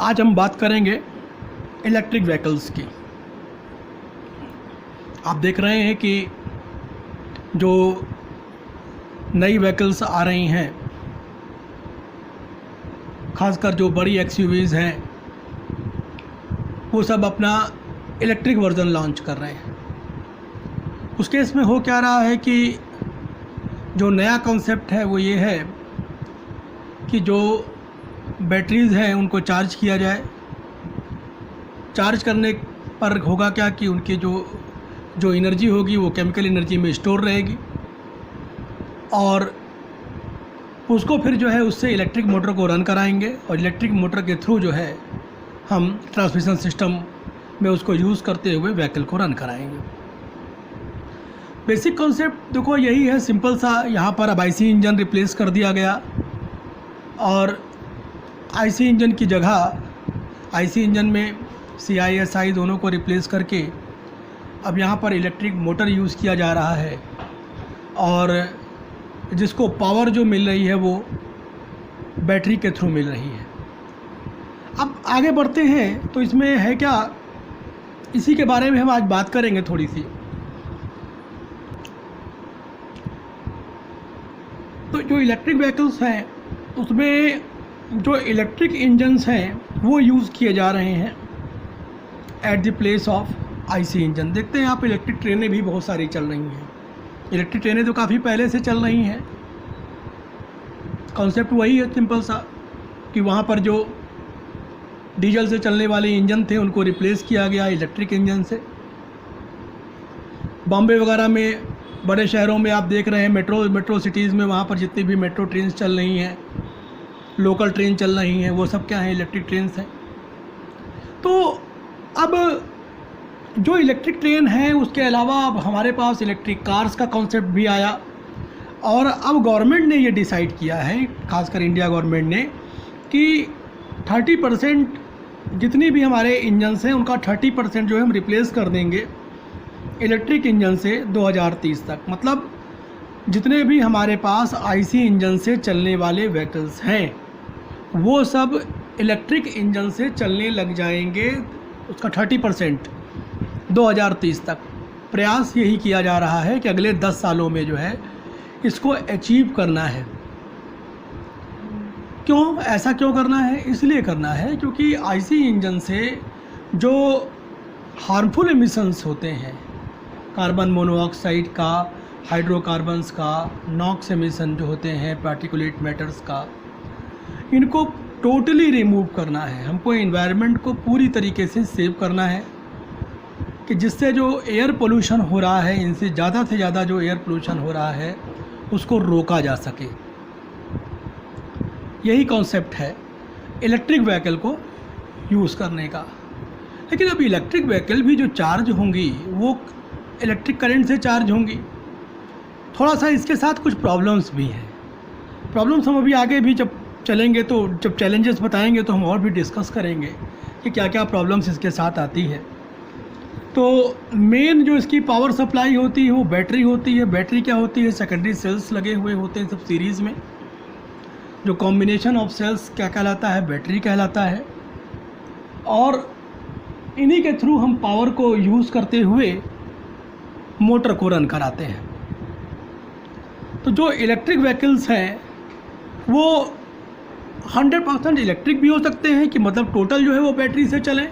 आज हम बात करेंगे इलेक्ट्रिक व्हीकल्स की। आप देख रहे हैं कि जो नई व्हीकल्स आ रही हैं, खासकर जो बड़ी एक्सयूवीज़ हैं, वो सब अपना इलेक्ट्रिक वर्जन लॉन्च कर रहे हैं। उस केस में हो क्या रहा है कि जो नया कॉन्सेप्ट है वो ये है कि जो बैटरीज़ हैं उनको चार्ज किया जाए। चार्ज करने पर होगा क्या कि उनकी जो एनर्जी होगी वो केमिकल एनर्जी में स्टोर रहेगी और उसको फिर जो है उससे इलेक्ट्रिक मोटर को रन कराएंगे और इलेक्ट्रिक मोटर के थ्रू जो है हम ट्रांसमिशन सिस्टम में उसको यूज़ करते हुए व्हीकल को रन कराएंगे। बेसिक कॉन्सेप्ट देखो यही है, सिंपल सा। यहाँ पर अब आईसी इंजन रिप्लेस कर दिया गया और आईसी इंजन की जगह आईसी इंजन में CISI दोनों को रिप्लेस करके अब यहाँ पर इलेक्ट्रिक मोटर यूज़ किया जा रहा है और जिसको पावर जो मिल रही है वो बैटरी के थ्रू मिल रही है। अब आगे बढ़ते हैं तो इसमें है क्या, इसी के बारे में हम आज बात करेंगे थोड़ी सी। तो जो इलेक्ट्रिक व्हीकल्स हैं उसमें जो इलेक्ट्रिक इंजन्स हैं वो यूज़ किए जा रहे हैं eight the place of IC engine. देखते हैं आप, इलेक्ट्रिक ट्रेनें भी बहुत सारी चल रही हैं। इलेक्ट्रिक ट्रेनें तो काफ़ी पहले से चल रही हैं। कॉन्सेप्ट वही है सिंपल सा कि वहाँ पर जो डीजल से चलने वाले इंजन थे उनको रिप्लेस किया गया इलेक्ट्रिक इंजन से। बॉम्बे वगैरह में, बड़े शहरों में आप देख रहे हैं, मेट्रो सिटीज़ में वहाँ पर जितनी भी मेट्रो ट्रेन चल रही हैं, लोकल ट्रेन चल रही हैं, वो सब क्या हैं, इलेक्ट्रिक ट्रेन्स हैं। तो अब जो इलेक्ट्रिक ट्रेन है उसके अलावा अब हमारे पास इलेक्ट्रिक कार्स का कॉन्सेप्ट भी आया और अब गवर्नमेंट ने ये डिसाइड किया है, खासकर इंडिया गवर्नमेंट ने, कि 30% जितनी भी हमारे इंजन्स हैं उनका 30% जो है हम रिप्लेस कर देंगे इलेक्ट्रिक इंजन से 2030 तक। मतलब जितने भी हमारे पास आईसी इंजन से चलने वाले व्हीकल्स हैं वो सब इलेक्ट्रिक इंजन से चलने लग जाएंगे, उसका 30% 2030 तक। प्रयास यही किया जा रहा है कि अगले 10 सालों में जो है इसको अचीव करना है। क्यों ऐसा क्यों करना है? इसलिए करना है क्योंकि आईसी इंजन से जो हार्मफुल एमिशंस होते हैं, कार्बन मोनोऑक्साइड का, हाइड्रोकार्बन्स का, नॉक्स एमिशन जो होते हैं, पार्टिकुलेट मैटर्स का, इनको टोटली रिमूव करना है। हमको एनवायरनमेंट को पूरी तरीके से सेव करना है कि जिससे जो एयर पोल्यूशन हो रहा है, इनसे ज़्यादा से ज़्यादा जो एयर पोल्यूशन हो रहा है उसको रोका जा सके। यही कॉन्सेप्ट है इलेक्ट्रिक व्हीकल को यूज़ करने का। लेकिन अब इलेक्ट्रिक व्हीकल भी जो चार्ज होंगी वो इलेक्ट्रिक करंट से चार्ज होंगी। थोड़ा सा इसके साथ कुछ प्रॉब्लम्स भी हैं। प्रॉब्लम्स हम अभी आगे भी जब चलेंगे तो जब चैलेंजेस बताएंगे तो हम और भी डिस्कस करेंगे कि क्या क्या प्रॉब्लम्स इसके साथ आती है। तो मेन जो इसकी पावर सप्लाई होती है वो बैटरी होती है। बैटरी क्या होती है? सेकेंडरी सेल्स लगे हुए होते हैं सब सीरीज़ में। जो कॉम्बिनेशन ऑफ सेल्स क्या कहलाता है? बैटरी कहलाता है। और इन्हीं के थ्रू हम पावर को यूज़ करते हुए मोटर को रन कराते हैं। तो जो इलेक्ट्रिक व्हीकल्स हैं वो 100% इलेक्ट्रिक भी हो सकते हैं कि मतलब टोटल जो है वो बैटरी से चलें,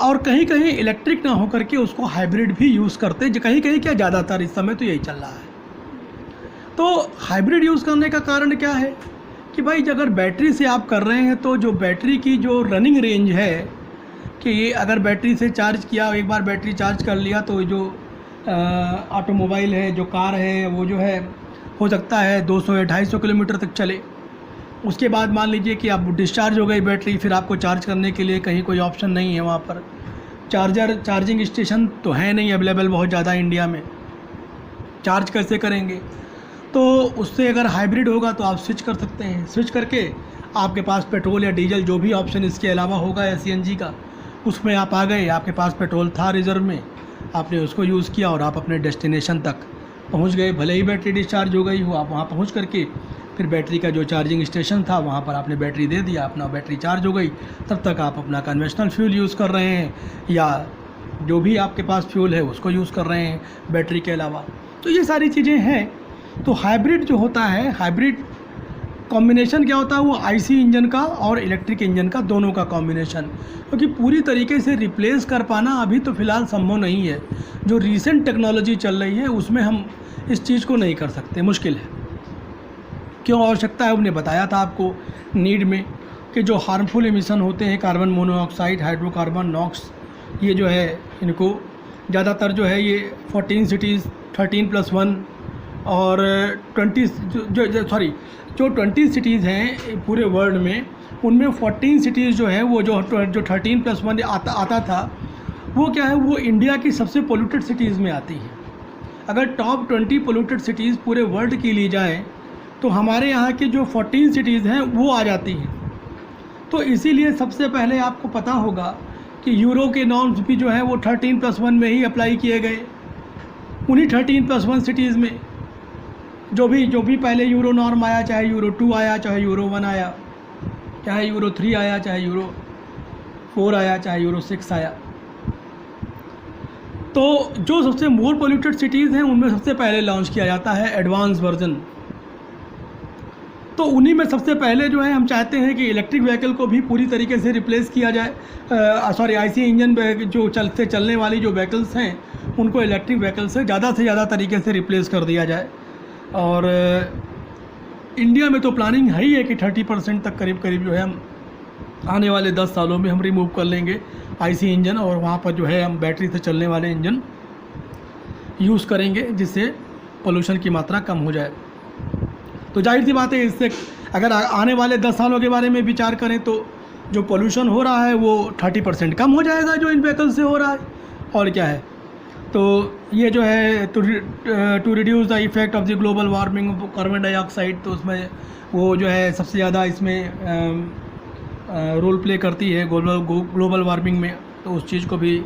और कहीं कहीं इलेक्ट्रिक ना हो करके उसको हाइब्रिड भी यूज़ करते हैं। कहीं कहीं क्या, ज़्यादातर इस समय तो यही चल रहा है। तो हाइब्रिड यूज़ करने का कारण क्या है कि भाई अगर बैटरी से आप कर रहे हैं तो जो बैटरी की जो रनिंग रेंज है, कि अगर बैटरी से चार्ज किया, एक बार बैटरी चार्ज कर लिया तो जो ऑटोमोबाइल है, जो कार है, वो जो है हो सकता है 200 या 250 किलोमीटर तक चले। उसके बाद मान लीजिए कि आप डिस्चार्ज हो गई बैटरी, फिर आपको चार्ज करने के लिए कहीं कोई ऑप्शन नहीं है, वहाँ पर चार्जिंग स्टेशन तो है नहीं अवेलेबल बहुत ज़्यादा इंडिया में। चार्ज कैसे करेंगे? तो उससे अगर हाइब्रिड होगा तो आप स्विच कर सकते हैं। स्विच करके आपके पास पेट्रोल या डीजल जो भी ऑप्शन इसके अलावा होगा या CNG का, उसमें आप आ गए, आपके पास पेट्रोल था रिजर्व में, आपने उसको यूज़ किया और आप अपने डेस्टिनेशन तक पहुंच गए। भले ही बैटरी डिस्चार्ज हो गई हो, आप वहां पहुंच करके फिर बैटरी का जो चार्जिंग स्टेशन था वहाँ पर आपने बैटरी दे दिया, अपना बैटरी चार्ज हो गई, तब तक आप अपना कन्वेंशनल फ्यूल यूज़ कर रहे हैं या जो भी आपके पास फ्यूल है उसको यूज़ कर रहे हैं बैटरी के अलावा। तो ये सारी चीज़ें हैं। तो हाइब्रिड जो होता है, हाइब्रिड कॉम्बिनेशन क्या होता है, वो आईसी इंजन का और इलेक्ट्रिक इंजन का दोनों का कॉम्बिनेशन, क्योंकि पूरी तरीके से रिप्लेस कर पाना अभी तो फ़िलहाल संभव नहीं है। जो रीसेंट टेक्नोलॉजी चल रही है उसमें हम इस चीज़ को नहीं कर सकते, मुश्किल है। क्यों आवश्यकता है, हमने बताया था आपको नीड में कि जो हार्मफुल एमिशन होते हैं, कार्बन मोनोऑक्साइड, हाइड्रोकार्बन, नॉक्स, ये जो है इनको ज़्यादातर जो है ये 14 सिटीज़ 13+1 और 20 जो 20 सिटीज़ हैं पूरे वर्ल्ड में, उनमें 14 सिटीज़ जो है वो जो 13+1 आता था, वो क्या है, वो इंडिया की सबसे पोल्यूटेड सिटीज़ में आती हैं। अगर टॉप 20 पोल्यूटेड सिटीज़ पूरे वर्ल्ड की ली जाए तो हमारे यहाँ की जो 14 सिटीज़ हैं वो आ जाती हैं। तो इसीलिए सबसे पहले आपको पता होगा कि यूरो के नॉर्म्स भी जो हैं वो 13+1 में ही अप्लाई किए गए। उन्हीं 13+1 सिटीज़ में जो भी पहले यूरो नॉर्म आया, चाहे यूरो 2 आया, चाहे यूरो 1 आया, चाहे यूरो 3 आया, चाहे यूरो 4 आया, चाहे यूरो 6 आया, तो जो सबसे मोर पोल्यूटेड सिटीज़ हैं उनमें सबसे पहले लॉन्च किया जाता है एडवांस वर्जन। तो उन्हीं में सबसे पहले जो है हम चाहते हैं कि इलेक्ट्रिक व्हीकल को भी पूरी तरीके से रिप्लेस किया जाए। आईसी इंजन जो चलने वाली जो व्हीकल्स हैं उनको इलेक्ट्रिक व्हीकल से ज़्यादा तरीके से रिप्लेस कर दिया जाए। और इंडिया में तो प्लानिंग है ही है कि 30% तक करीब जो है हम आने वाले 10 सालों में हम रिमूव कर लेंगे आईसी इंजन, और वहाँ पर जो है हम बैटरी से चलने वाले इंजन यूज़ करेंगे, जिससे पोल्यूशन की मात्रा कम हो जाए। तो जाहिर सी बात है, इससे अगर आने वाले 10 सालों के बारे में विचार करें तो जो पोल्यूशन हो रहा है वो 30% कम हो जाएगा जो इन व्हीकल से हो रहा है। और क्या है, तो ये जो है to reduce the effect of the global warming, carbon dioxide, तो उसमें वो जो है सबसे ज़्यादा इसमें रोल प्ले करती है ग्लोबल वार्मिंग में। तो उस चीज़ को भी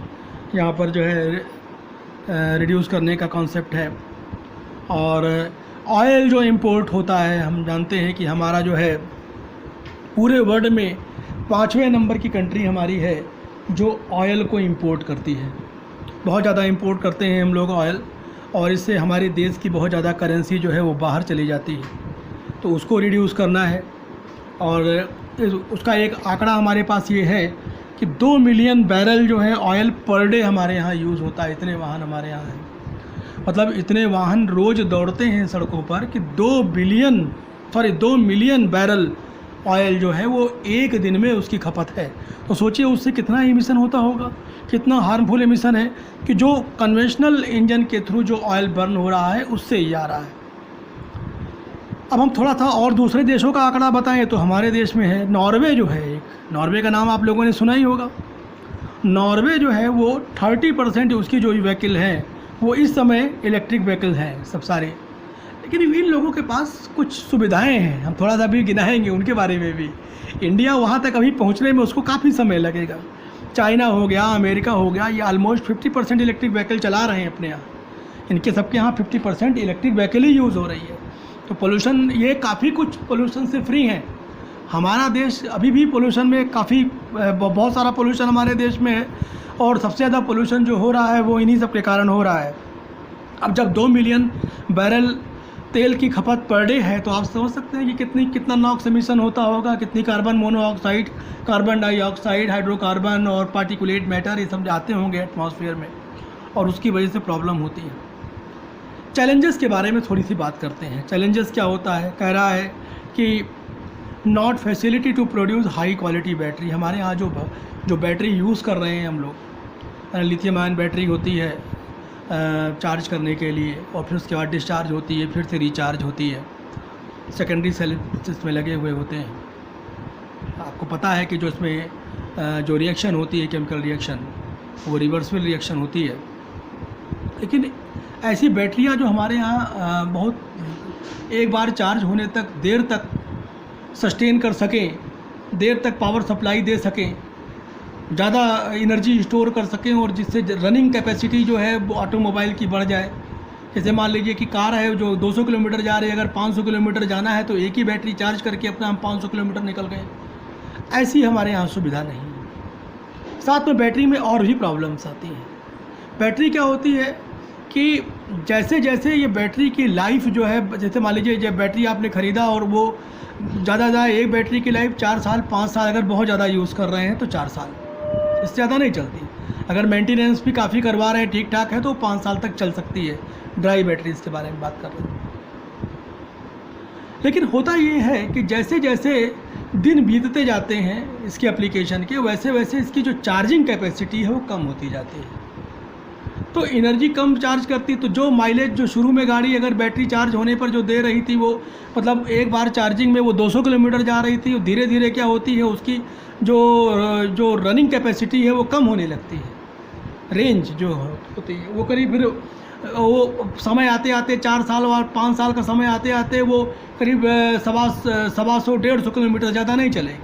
यहाँ पर जो है रिड्यूस करने का कॉन्सेप्ट है। और ऑयल जो इंपोर्ट होता है, हम जानते हैं कि हमारा जो है पूरे वर्ल्ड में 5वें नंबर की कंट्री हमारी है जो ऑयल को इंपोर्ट करती है। बहुत ज़्यादा इंपोर्ट करते हैं हम लोग ऑयल, और इससे हमारे देश की बहुत ज़्यादा करेंसी जो है वो बाहर चली जाती है। तो उसको रिड्यूस करना है। और उसका एक आंकड़ा हमारे पास ये है कि 2 मिलियन बैरल जो है ऑयल पर डे हमारे यहाँ यूज़ होता है। इतने वाहन हमारे यहाँ हैं, मतलब इतने वाहन रोज़ दौड़ते हैं सड़कों पर कि 2 मिलियन बैरल ऑयल जो है वो एक दिन में उसकी खपत है। तो सोचिए उससे कितना एमिशन होता होगा, कितना हार्मफुल एमिशन है कि जो कन्वेंशनल इंजन के थ्रू जो ऑयल बर्न हो रहा है उससे ही आ रहा है। अब हम थोड़ा सा और दूसरे देशों का आंकड़ा बताएं तो हमारे देश में है नॉर्वे जो है एक, नॉर्वे का नाम आप लोगों ने सुना ही होगा। नॉर्वे जो है वो 30% उसकी जो व्हीकल हैं वो इस समय इलेक्ट्रिक व्हीकल हैं सब सारे। लेकिन इन लोगों के पास कुछ सुविधाएं हैं, हम थोड़ा सा भी गिनाएंगे उनके बारे में भी। इंडिया वहाँ तक अभी पहुँचने में उसको काफ़ी समय लगेगा। चाइना हो गया, अमेरिका हो गया, ये ऑलमोस्ट 50% इलेक्ट्रिक व्हीकल चला रहे हैं अपने यहाँ। इनके सबके यहाँ 50% इलेक्ट्रिक व्हीकल ही यूज़ हो रही है। तो पोल्यूशन, ये काफ़ी कुछ पोल्यूशन से फ्री हैं। हमारा देश अभी भी पोल्यूशन में काफ़ी बहुत सारा पोल्यूशन हमारे देश में है, और सबसे ज़्यादा पोल्यूशन जो हो रहा है वो इन्हीं सब के कारण हो रहा है। अब जब 2 मिलियन बैरल तेल की खपत पर डे है तो आप समझ सकते हैं कि कितना नॉक्स एमिशन होता होगा, कितनी carbon monoxide, carbon dioxide, hydrocarbon और पार्टिकुलेट मैटर, ये सब जाते होंगे एटमॉस्फेयर में, और उसकी वजह से प्रॉब्लम होती है। चैलेंजेस के बारे में थोड़ी सी बात करते हैं। चैलेंजेस क्या होता है, कह रहा है कि not facility to produce high quality battery. हमारे यहाँ जो बैटरी यूज़ कर रहे हैं हम लोग, लिथियम आयन बैटरी होती है चार्ज करने के लिए, और फिर उसके बाद डिस्चार्ज होती है, फिर से रिचार्ज होती है। सेकेंडरी सेल इसमें लगे हुए होते हैं। आपको पता है कि जो इसमें जो रिएक्शन होती है, केमिकल रिएक्शन, वो रिवर्सिबल रिएक्शन होती है। लेकिन ऐसी बैटरियाँ जो हमारे यहाँ बहुत एक बार चार्ज होने तक देर तक सस्टेन कर सकें, देर तक पावर सप्लाई दे सकें, ज़्यादा एनर्जी स्टोर कर सकें, और जिससे रनिंग कैपेसिटी जो है वो ऑटोमोबाइल की बढ़ जाए, जैसे मान लीजिए कि कार है जो 200 किलोमीटर जा रही है, अगर 500 किलोमीटर जाना है तो एक ही बैटरी चार्ज करके अपना हम 500 किलोमीटर निकल गए। ऐसी हमारे यहाँ सुविधा नहीं है। साथ में बैटरी में और भी प्रॉब्लम्स आती हैं। बैटरी क्या होती है कि जैसे जैसे ये बैटरी की लाइफ जो है, जैसे मान लीजिए जब बैटरी आपने ख़रीदा और वो ज़्यादा एक बैटरी की लाइफ 4 साल 5 साल, अगर बहुत ज़्यादा यूज़ कर रहे हैं तो 4 साल, इससे ज़्यादा नहीं चलती। अगर मेंटेनेंस भी काफ़ी करवा रहे हैं, ठीक ठाक है, तो 5 साल तक चल सकती है। ड्राई बैटरीज के बारे में बात कर रहे हैं। लेकिन होता ये है कि जैसे जैसे दिन बीतते जाते हैं इसके एप्लीकेशन के, वैसे वैसे इसकी जो चार्जिंग कैपेसिटी है वो कम होती जाती है। तो एनर्जी कम चार्ज करती, तो जो माइलेज जो शुरू में गाड़ी अगर बैटरी चार्ज होने पर जो दे रही थी, वो मतलब एक बार चार्जिंग में वो 200 किलोमीटर जा रही थी, धीरे धीरे क्या होती है उसकी जो रनिंग कैपेसिटी है वो कम होने लगती है। रेंज जो होती है वो करीब, फिर वो समय आते आते 4 साल और 5 साल का समय आते आते वो करीब 125-150 किलोमीटर ज़्यादा नहीं चलेगी,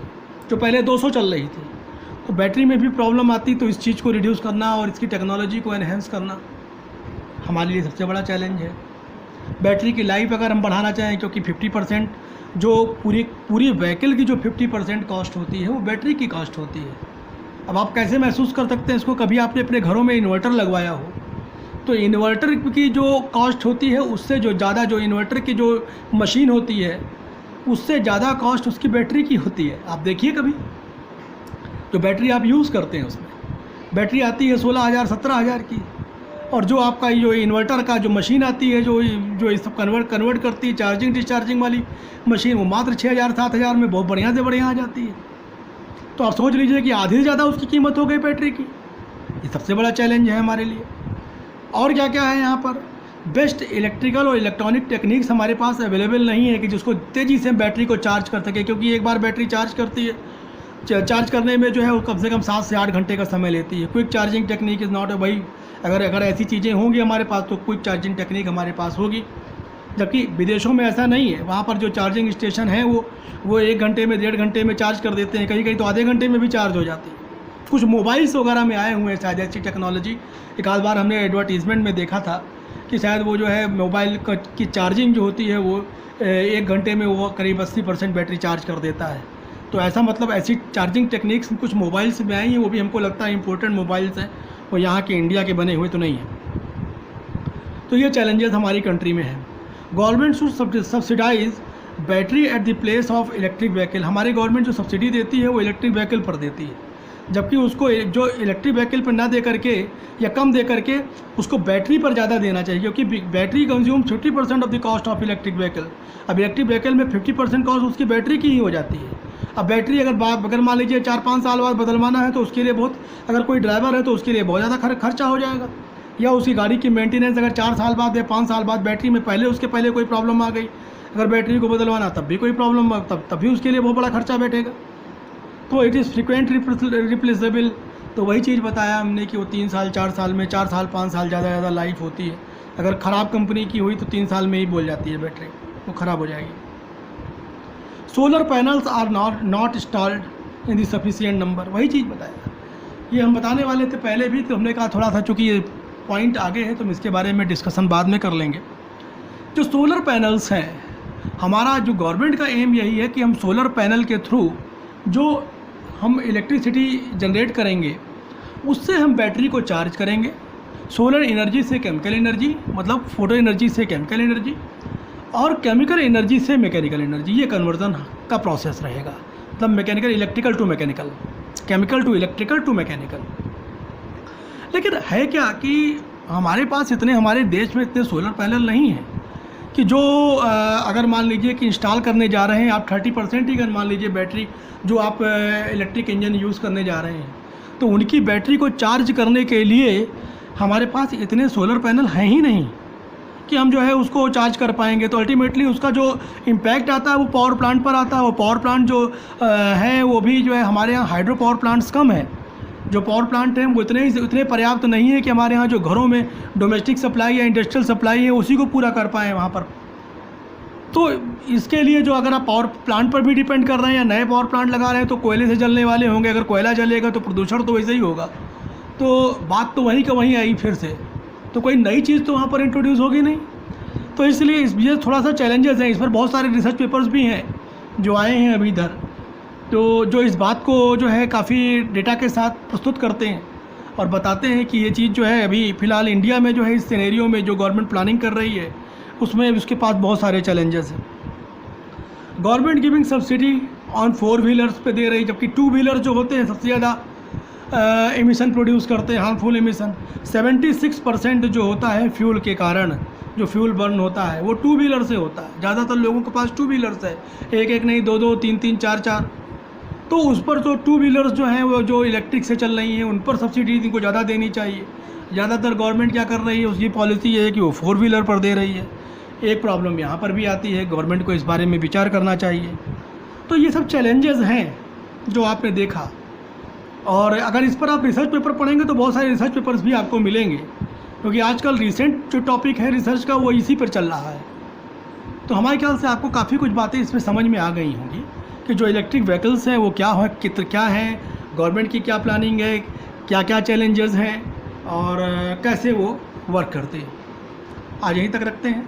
जो पहले 200 चल रही थी। तो बैटरी में भी प्रॉब्लम आती, तो इस चीज़ को रिड्यूस करना और इसकी टेक्नोलॉजी को एनहेंस करना हमारे लिए सबसे बड़ा चैलेंज है। बैटरी की लाइफ अगर हम बढ़ाना चाहें, क्योंकि 50% जो पूरी व्हीकल की जो 50% कॉस्ट होती है वो बैटरी की कॉस्ट होती है। अब आप कैसे महसूस कर सकते हैं इसको, कभी आपने अपने घरों में इन्वर्टर लगवाया हो तो इन्वर्टर की जो कॉस्ट होती है उससे जो ज़्यादा, जो इन्वर्टर की जो मशीन होती है उससे ज़्यादा कॉस्ट उसकी बैटरी की होती है। आप देखिए कभी जो बैटरी आप यूज़ करते हैं उसमें बैटरी आती है 16,000 17,000 की, और जो आपका जो इन्वर्टर का जो मशीन आती है जो ये सब कन्वर्ट करती है चार्जिंग डिस्चार्जिंग वाली मशीन, वो मात्र 6,000 7,000 में बहुत बढ़िया से बढ़िया आ जाती है। तो आप सोच लीजिए कि आधी से ज़्यादा उसकी कीमत हो गई बैटरी की। ये सबसे बड़ा चैलेंज है हमारे लिए। और क्या क्या है यहाँ पर, बेस्ट इलेक्ट्रिकल और इलेक्ट्रॉनिक टेक्निक्स हमारे पास अवेलेबल नहीं है कि जिसको तेज़ी से बैटरी को चार्ज कर सके, क्योंकि एक बार बैटरी चार्ज करती है, चार्ज करने में जो है वो कम से कम 7 से 8 घंटे का समय लेती है। Quick charging technique is not भाई, अगर ऐसी चीज़ें होंगी हमारे पास तो क्विक चार्जिंग टेक्निक हमारे पास होगी, जबकि विदेशों में ऐसा नहीं है। वहाँ पर जो चार्जिंग स्टेशन है वो 1 घंटे में 1.5 घंटे में चार्ज कर देते हैं, कहीं कहीं तो आधे घंटे में भी चार्ज हो जाती है। कुछ मोबाइल्स वगैरह में आए हुए हैं शायद ऐसी टेक्नोलॉजी, एक आध बार हमने एडवर्टीज़मेंट में देखा था कि शायद वो जो है मोबाइल की चार्जिंग जो होती है वो 1 घंटे में वो करीब 80% बैटरी चार्ज कर देता है। तो ऐसा मतलब ऐसी चार्जिंग टेक्निक्स कुछ मोबाइल्स में आई हैं, वो भी हमको लगता है इम्पोर्टेंट मोबाइल्स हैं, वो यहाँ के इंडिया के बने हुए तो नहीं हैं। तो ये चैलेंजेस हमारी कंट्री में हैं। Government should subsidize battery at the place of electric vehicle. हमारी गवर्नमेंट जो सब्सिडी देती है वो इलेक्ट्रिक व्हीकल पर देती है, जबकि उसको जो इलेक्ट्रिक व्हीकल पर ना दे करके या कम दे करके उसको बैटरी पर ज़्यादा देना चाहिए, क्योंकि battery consume 50% of the cost of electric vehicle. अब इलेक्ट्रिक व्हीकल में 50% कॉस्ट उसकी बैटरी की ही हो जाती है। अब बैटरी अगर मान लीजिए 4-5 साल बाद बदलवाना है तो उसके लिए बहुत, अगर कोई ड्राइवर है तो उसके लिए बहुत ज़्यादा खर्चा हो जाएगा, या उसकी गाड़ी की मेंटेनेंस अगर 4 साल बाद या 5 साल बाद बैटरी में उसके पहले कोई प्रॉब्लम आ गई, अगर बैटरी को बदलवाना तब भी कोई प्रॉब्लम, तब भी उसके लिए बहुत बड़ा खर्चा बैठेगा। तो इट इज़ फ्रिक्वेंट रिप्लेसेबल। तो वही चीज़ बताया हमने कि वो 3 साल 4 साल में, 4 साल 5 साल ज़्यादा लाइफ होती है। अगर ख़राब कंपनी की हुई तो 3 साल में ही बोल जाती है बैटरी, वो ख़राब हो जाएगी। Solar panels are not installed in the sufficient number, वही चीज़ बताया। ये हम बताने वाले थे पहले भी, तो हमने कहा थोड़ा सा चूँकि ये पॉइंट आगे है तो हम इसके बारे में डिस्कशन बाद में कर लेंगे। जो सोलर पैनल्स हैं, हमारा जो गवर्नमेंट का एम यही है कि हम सोलर पैनल के थ्रू जो हम इलेक्ट्रिसिटी जनरेट करेंगे उससे हम बैटरी को चार्ज करेंगे। सोलर एनर्जी से केमिकल एनर्जी, मतलब फोटो एनर्जी से केमिकल एनर्जी, और केमिकल एनर्जी से मैकेनिकल एनर्जी, ये कन्वर्जन का प्रोसेस रहेगा। मतलब mechanical electrical to mechanical, chemical to electrical to mechanical. लेकिन है क्या कि हमारे पास हमारे देश में इतने सोलर पैनल नहीं हैं कि जो अगर मान लीजिए कि इंस्टॉल करने जा रहे हैं आप 30% ही, अगर मान लीजिए बैटरी जो आप इलेक्ट्रिक इंजन यूज़ करने जा रहे हैं तो उनकी बैटरी को चार्ज करने के लिए हमारे पास इतने सोलर पैनल हैं ही नहीं कि हम जो है उसको चार्ज कर पाएंगे। तो अल्टीमेटली उसका जो इम्पैक्ट आता है वो पावर प्लांट पर आता है। वो पावर प्लांट जो है वो भी जो है, हमारे यहाँ हाइड्रो पावर प्लांट्स कम है। जो पावर प्लांट हैं वो इतने पर्याप्त नहीं है कि हमारे यहाँ जो घरों में डोमेस्टिक सप्लाई या इंडस्ट्रियल सप्लाई है उसी को पूरा कर पाएँ वहाँ पर। तो इसके लिए जो अगर आप पावर प्लांट पर भी डिपेंड कर रहे हैं या नए पावर प्लांट लगा रहे हैं तो कोयले से जलने वाले होंगे। अगर कोयला जलेगा तो प्रदूषण तो वैसे ही होगा। तो बात तो वहीं का वहीं आई फिर से तो कोई नई चीज़ तो वहाँ पर इंट्रोड्यूस होगी नहीं। तो इसलिए ये थोड़ा सा चैलेंजेस हैं। इस पर बहुत सारे रिसर्च पेपर्स भी हैं जो आए हैं अभी इधर, तो जो इस बात को जो है काफ़ी डेटा के साथ प्रस्तुत करते हैं और बताते हैं कि ये चीज़ जो है अभी फ़िलहाल इंडिया में जो है इस सिनेरियो में जो गवर्नमेंट प्लानिंग कर रही है उसमें उसके पास बहुत सारे चैलेंजेस हैं। Government giving subsidy on 4 wheelers पे दे रही, जबकि 2 व्हीलर जो होते हैं सबसे ज़्यादा एमिशन प्रोड्यूस करते हैं, हार्मफुल एमिशन। 76% जो होता है फ्यूल के कारण, जो फ्यूल बर्न होता है वो 2 व्हीलर से होता है। ज़्यादातर लोगों के पास 2 व्हीलर्स है, एक एक नहीं, 2-2, 3-3, 4-4। तो उस पर तो 2 व्हीलर्स जो हैं वो जो इलेक्ट्रिक से चल रही हैं उन पर सब्सिडी इनको ज़्यादा देनी चाहिए। ज़्यादातर गवर्नमेंट क्या कर रही है, उसकी पॉलिसी है कि वो 4 व्हीलर पर दे रही है। एक प्रॉब्लम यहाँ पर भी आती है, गवर्नमेंट को इस बारे में विचार करना चाहिए। तो ये सब चैलेंजेस हैं जो आपने देखा, और अगर इस पर आप रिसर्च पेपर पढ़ेंगे तो बहुत सारे रिसर्च पेपर्स भी आपको मिलेंगे, क्योंकि आजकल रिसेंट जो टॉपिक है रिसर्च का वो इसी पर चल रहा है। तो हमारे ख्याल से आपको काफ़ी कुछ बातें इसमें समझ में आ गई होंगी कि जो इलेक्ट्रिक व्हीकल्स हैं वो क्या हैं, गवर्नमेंट की क्या प्लानिंग है, क्या क्या चैलेंजेस हैं और कैसे वो वर्क करते हैं। आज यहीं तक रखते हैं,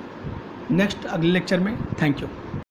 नेक्स्ट अगले लेक्चर में। Thank you.